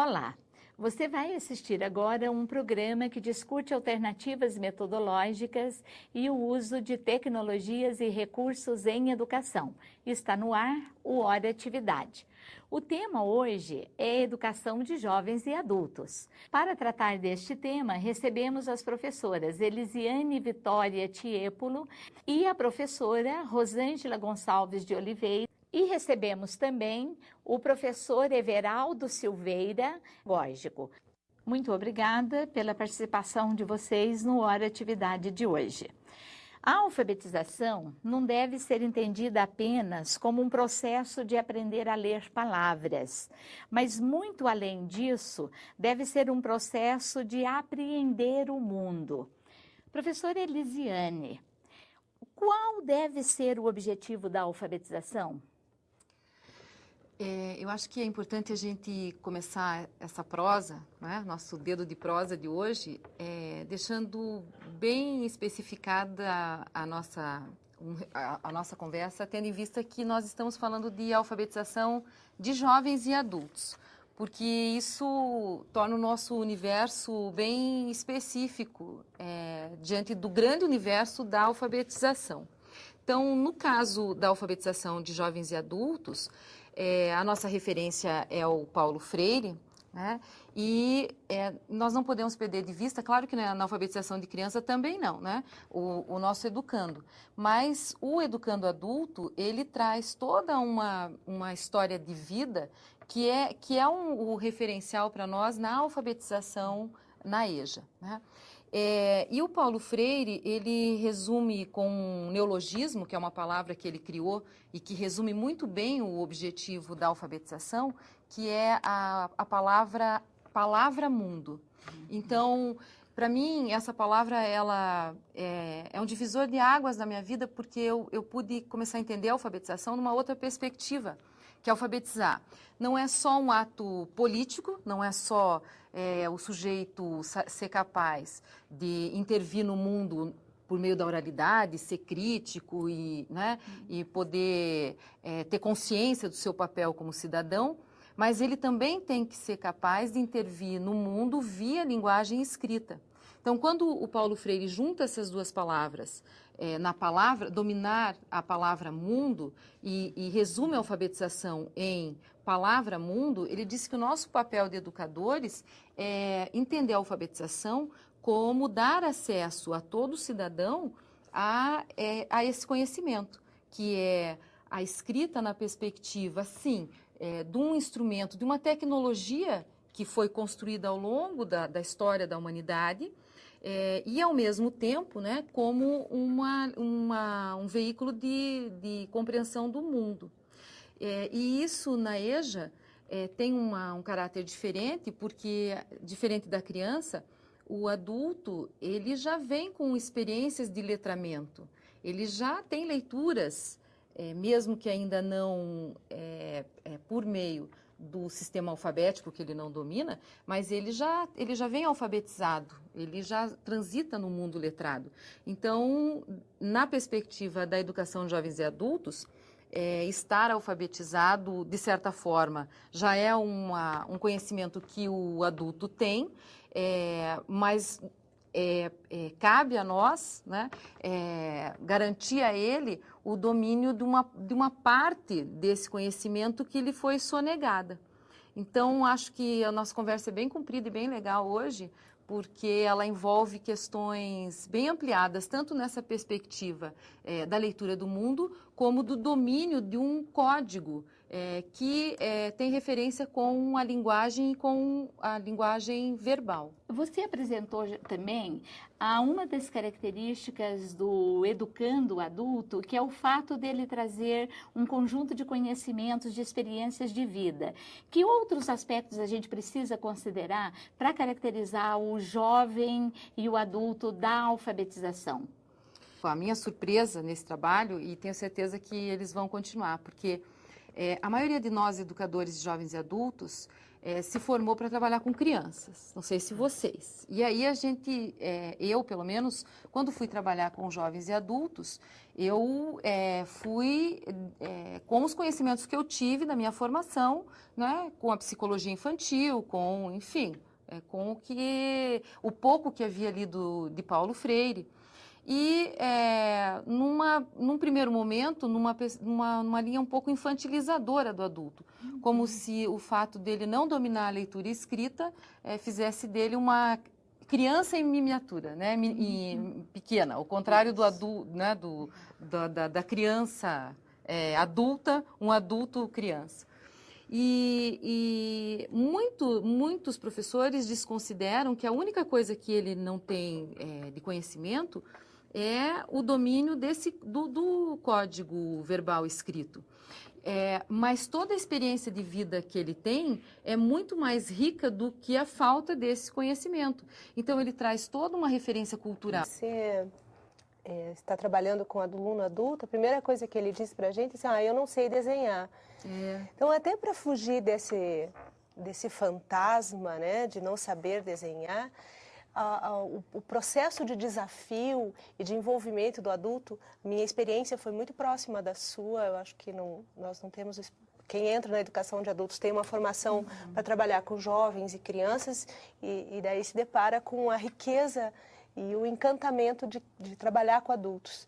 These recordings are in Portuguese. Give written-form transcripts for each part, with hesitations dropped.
Olá! Você vai assistir agora um programa que discute alternativas metodológicas e o uso de tecnologias e recursos em educação. Está no ar o Hora Atividade. O tema hoje é educação de jovens e adultos. Para tratar deste tema, recebemos as professoras Elisiane Vitória Tiepolo e a professora Rosângela Gonçalves de Oliveira. E recebemos também o professor Everaldo Silveira Gógico. Muito obrigada pela participação de vocês no Hora Atividade de hoje. A alfabetização não deve ser entendida apenas como um processo de aprender a ler palavras, mas muito além disso, deve ser um processo de apreender o mundo. Professora Elisiane, qual deve ser o objetivo da alfabetização? Eu acho que é importante a gente começar essa prosa, né, nosso dedo de prosa de hoje, deixando bem especificada a nossa conversa, tendo em vista que nós estamos falando de alfabetização de jovens e adultos, porque isso torna o nosso universo bem específico diante do grande universo da alfabetização. Então, no caso da alfabetização de jovens e adultos, a nossa referência é o Paulo Freire, né? E nós não podemos perder de vista, claro que na alfabetização de criança também não, né? O nosso educando. Mas o educando adulto, ele traz toda uma história de vida que é o referencial para nós na alfabetização na EJA, né? E o Paulo Freire, ele resume com um neologismo, que é uma palavra que ele criou e que resume muito bem o objetivo da alfabetização, que é a palavra mundo. Então, para mim, essa palavra ela é um divisor de águas na minha vida, porque eu pude começar a entender a alfabetização numa outra perspectiva, que alfabetizar não é só um ato político, não é só o sujeito ser capaz de intervir no mundo por meio da oralidade, ser crítico e poder ter consciência do seu papel como cidadão, mas ele também tem que ser capaz de intervir no mundo via linguagem escrita. Então, quando o Paulo Freire junta essas duas palavras, na palavra, dominar a palavra mundo e resume a alfabetização em palavra mundo, ele diz que o nosso papel de educadores é entender a alfabetização como dar acesso a todo cidadão a esse conhecimento, que é a escrita na perspectiva, sim, de um instrumento, de uma tecnologia que foi construída ao longo da história da humanidade, e, ao mesmo tempo, né, como um veículo de compreensão do mundo. E isso, na EJA, tem um caráter diferente, porque, diferente da criança, o adulto ele já vem com experiências de letramento, ele já tem leituras, mesmo que ainda não por meio do sistema alfabético que ele não domina, mas ele já vem alfabetizado, ele já transita no mundo letrado. Então, na perspectiva da educação de jovens e adultos, estar alfabetizado, de certa forma, já é um conhecimento que o adulto tem, mas cabe a nós, né, garantir a ele o domínio de uma parte desse conhecimento que lhe foi sonegada. Então, acho que a nossa conversa é bem comprida e bem legal hoje, porque ela envolve questões bem ampliadas, tanto nessa perspectiva da leitura do mundo, como do domínio de um código que tem referência com a linguagem e com a linguagem verbal. Você apresentou também uma das características do educando adulto, que é o fato dele trazer um conjunto de conhecimentos, de experiências de vida. Que outros aspectos a gente precisa considerar para caracterizar o jovem e o adulto da alfabetização? A minha surpresa nesse trabalho, e tenho certeza que eles vão continuar, porque a maioria de nós, educadores de jovens e adultos, se formou para trabalhar com crianças, não sei se vocês. E aí eu pelo menos, quando fui trabalhar com jovens e adultos, eu fui com os conhecimentos que eu tive da minha formação, né, com a psicologia infantil, enfim, com o pouco que havia lido de Paulo Freire. E, num primeiro momento, numa linha um pouco infantilizadora do adulto, como se o fato dele não dominar a leitura e escrita fizesse dele uma criança em miniatura, né? Pequena, ao contrário do adulto, né? da criança adulta, um adulto criança. E muitos professores desconsideram que a única coisa que ele não tem de conhecimento é o domínio do código verbal escrito. Mas toda a experiência de vida que ele tem é muito mais rica do que a falta desse conhecimento. Então, ele traz toda uma referência cultural. Você está trabalhando com aluno adulto, a primeira coisa que ele diz para a gente é assim, eu não sei desenhar. Então, até para fugir desse fantasma, né, de não saber desenhar, o processo de desafio e de envolvimento do adulto, minha experiência foi muito próxima da sua. Eu acho que nós não temos... Quem entra na educação de adultos tem uma formação para trabalhar com jovens e crianças e daí se depara com a riqueza e o encantamento de trabalhar com adultos.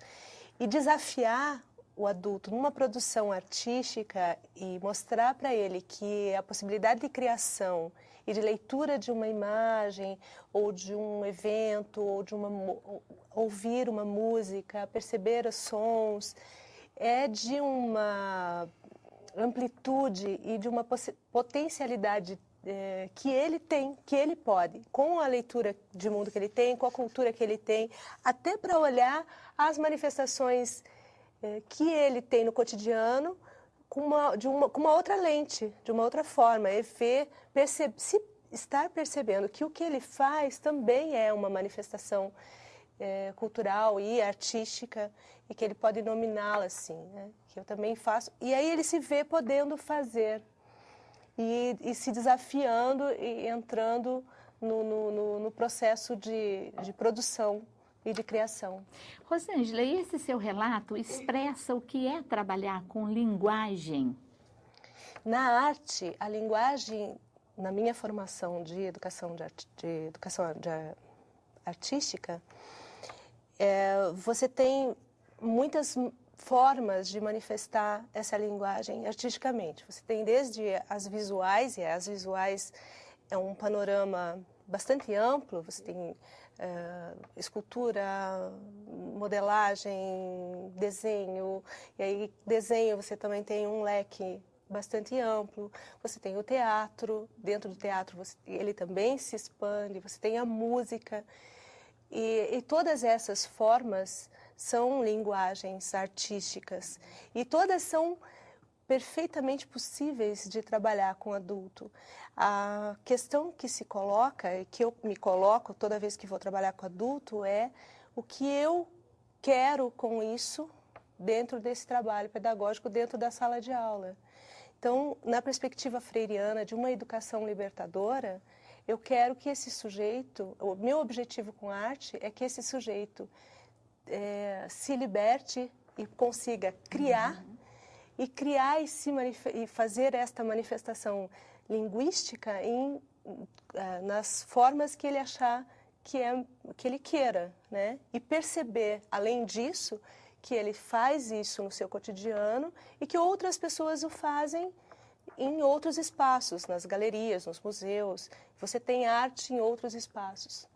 E desafiar o adulto numa produção artística e mostrar para ele que a possibilidade de criação e de leitura de uma imagem, ou de um evento, ou de ouvir uma música, perceber os sons, é de uma amplitude e de uma potencialidade que ele tem, que ele pode, com a leitura de mundo que ele tem, com a cultura que ele tem, até para olhar as manifestações que ele tem no cotidiano, com uma outra lente, de uma outra forma, e estar percebendo que o que ele faz também é uma manifestação cultural e artística, e que ele pode nominá-la assim, né? Que eu também faço. E aí ele se vê podendo fazer, e se desafiando e entrando no processo de produção e de criação. Rosângela, e esse seu relato expressa o que é trabalhar com linguagem? Na arte, a linguagem, na minha formação de educação artística, você tem muitas formas de manifestar essa linguagem artisticamente. Você tem desde as visuais, e as visuais é um panorama bastante amplo, você tem escultura, modelagem, desenho, e aí desenho você também tem um leque bastante amplo. Você tem o teatro, dentro do teatro ele também se expande, você tem a música, e todas essas formas são linguagens artísticas, e todas são perfeitamente possíveis de trabalhar com adulto. A questão que se coloca, e que eu me coloco toda vez que vou trabalhar com adulto, é o que eu quero com isso dentro desse trabalho pedagógico, dentro da sala de aula. Então, na perspectiva freiriana de uma educação libertadora, eu quero que esse sujeito, o meu objetivo com a arte é que esse sujeito se liberte e consiga criar, e fazer esta manifestação linguística nas formas que ele achar que ele queira, né? E perceber, além disso, que ele faz isso no seu cotidiano e que outras pessoas o fazem em outros espaços, nas galerias, nos museus. Você tem arte em outros espaços.